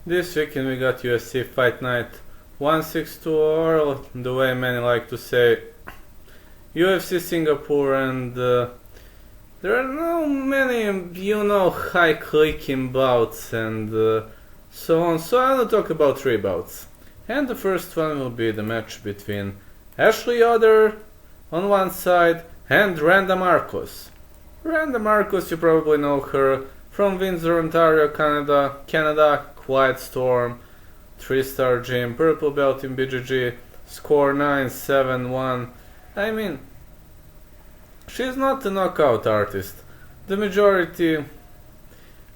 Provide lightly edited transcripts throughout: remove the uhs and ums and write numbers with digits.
This weekend we got UFC Fight Night 162, or the way many like to say, UFC Singapore, and there are no many, high clicking bouts and so on. So I will talk about 3 bouts. And the first one will be the match between Yoder on one side and Brenda. Brenda Marcos, you probably know her from Windsor, Ontario, Canada, Quiet Storm, 3-star gym, purple belt in BJJ, score 9-7-1. I mean, she's not a knockout artist. The majority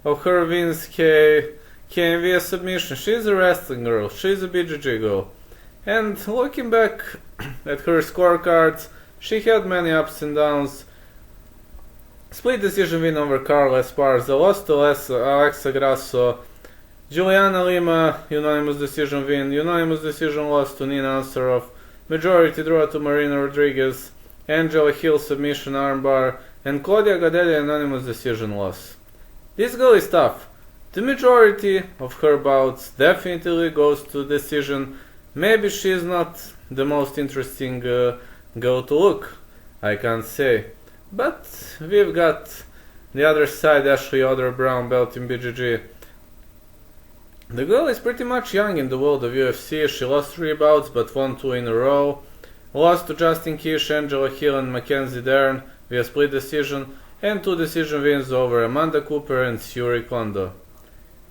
of her wins came via submission. She's a wrestling girl, she's a BJJ girl. And looking back at her scorecards, she had many ups and downs. Split decision win over Carla Esparza, lost to Alexa Grasso, Juliana Lima, unanimous decision win, unanimous decision loss to Nina Ansaroff, majority draw to Marina Rodriguez, Angela Hill submission armbar, and Claudia Gadelha unanimous decision loss. This girl is tough. The majority of her bouts definitely goes to decision. Maybe she is not the most interesting girl to look, I can't say. But we've got the other side, Yoder, brown belt in BJJ. The girl is pretty much young in the world of UFC. She lost 3 bouts but won 2 in a row. Lost to Justin Kish, Angela Hill and Mackenzie Dern via split decision, and 2 decision wins over Amanda Cooper and Yuri Kondo.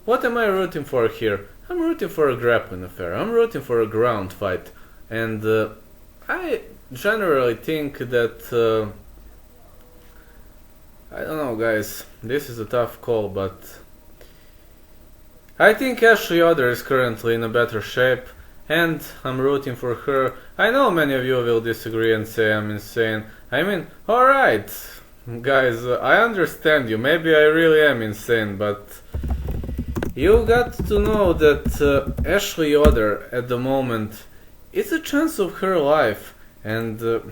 What am I rooting for here? I'm rooting for a grappling affair. I'm rooting for a ground fight. And I generally think that I don't know, guys, this is a tough call, but I think Yoder is currently in a better shape, and I'm rooting for her. I know many of you will disagree and say I'm insane. I mean, alright, guys, I understand you. Maybe I really am insane, but you got to know that Yoder at the moment, it's a chance of her life, and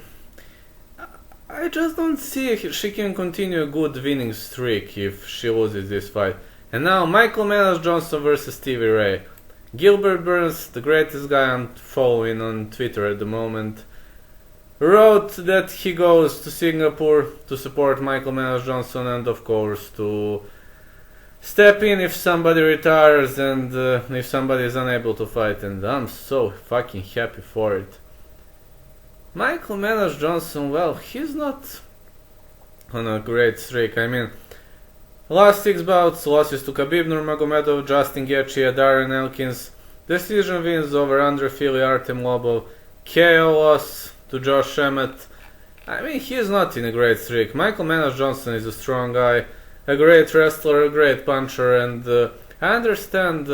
I just don't see if she can continue a good winning streak if she loses this fight. And now Michael Johnson versus Stevie Ray. Gilbert Burns, the greatest guy I'm following on Twitter at the moment, wrote that he goes to Singapore to support Michael Johnson and of course to step in if somebody retires and if somebody is unable to fight, and I'm so fucking happy for it. Michael Johnson, well, he's not on a great streak. I mean, last 6 bouts, losses to Khabib Nurmagomedov, Justin Gaethje, Darren Elkins, decision wins over Andre Fili, Artem Lobov, KO loss to Josh Emmett. I mean, he's not in a great streak. Michael Johnson is a strong guy, a great wrestler, a great puncher, and I understand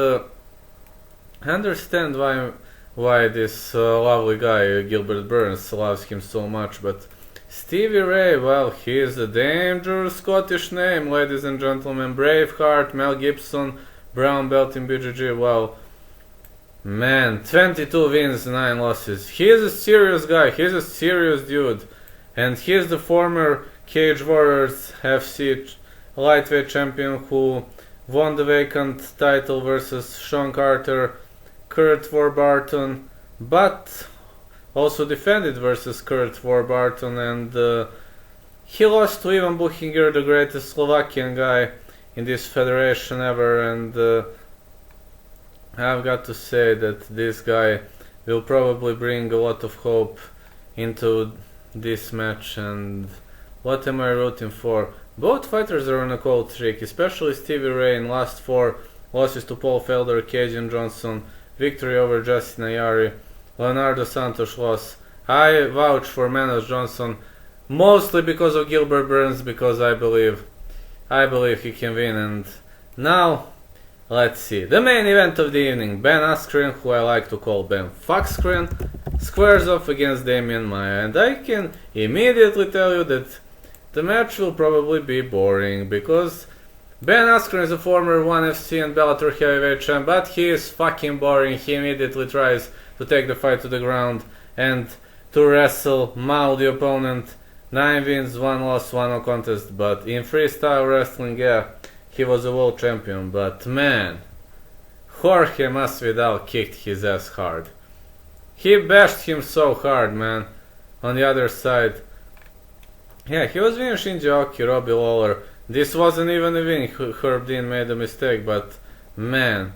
why this lovely guy Gilbert Burns loves him so much, but Stevie Ray, well, he is a dangerous Scottish name, ladies and gentlemen. Braveheart, Mel Gibson, brown belt in BJJ, well, man, 22 wins, 9 losses. He is a serious guy, he's a serious dude, and he is the former Cage Warriors FC lightweight champion who won the vacant title versus Sean Carter, Kurt Warburton, but also defended versus Kurt Warburton, and he lost to Ivan Buchinger, the greatest Slovakian guy in this federation ever, and I've got to say that this guy will probably bring a lot of hope into this match. And what am I rooting for? Both fighters are on a cold streak, especially Stevie Ray in last 4 losses to Paul Felder, Cajun Johnson, victory over Justin Ayari, Leonardo Santos loss. I vouch for Johnson mostly because of Gilbert Burns, because I believe he can win. And now let's see the main event of the evening. Ben Askren, who I like to call Ben Fuckskren, squares off against Demian Maia, and I can immediately tell you that the match will probably be boring, because Ben Askren is a former 1FC and Bellator heavyweight champ, but he is fucking boring. He immediately tries to take the fight to the ground and to wrestle, maul the opponent. 9 wins, 1 loss, 1 no contest, but in freestyle wrestling, yeah, he was a world champion. But man, Jorge Masvidal kicked his ass hard. He bashed him so hard, man. On the other side, yeah, he was winning Shinji Aoki, Robbie Lawler. This wasn't even a win. Herb Dean made a mistake, but man.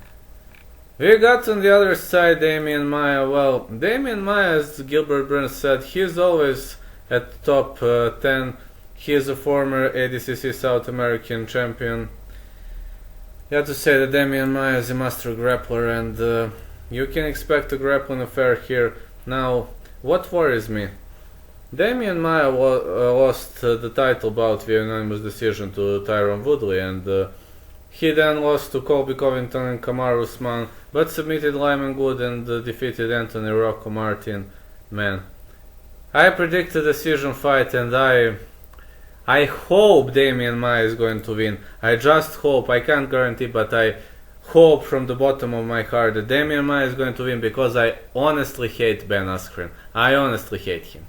We got on the other side Demian Maia. Well, Demian Maia, as Gilbert Burns said, he's always at top 10. He is a former ADCC South American champion. You have to say that Demian Maia is a master grappler, and you can expect a grappling affair here. Now, what worries me? Demian Maia lost the title bout via unanimous decision to Tyron Woodley, and he then lost to Colby Covington and Kamaru Usman, but submitted Lyman Good and defeated Anthony Rocco Martin. Man, I predict a decision fight, and I hope Demian Maia is going to win. I just hope. I can't guarantee, but I hope from the bottom of my heart that Demian Maia is going to win, because I honestly hate Ben Askren. I honestly hate him.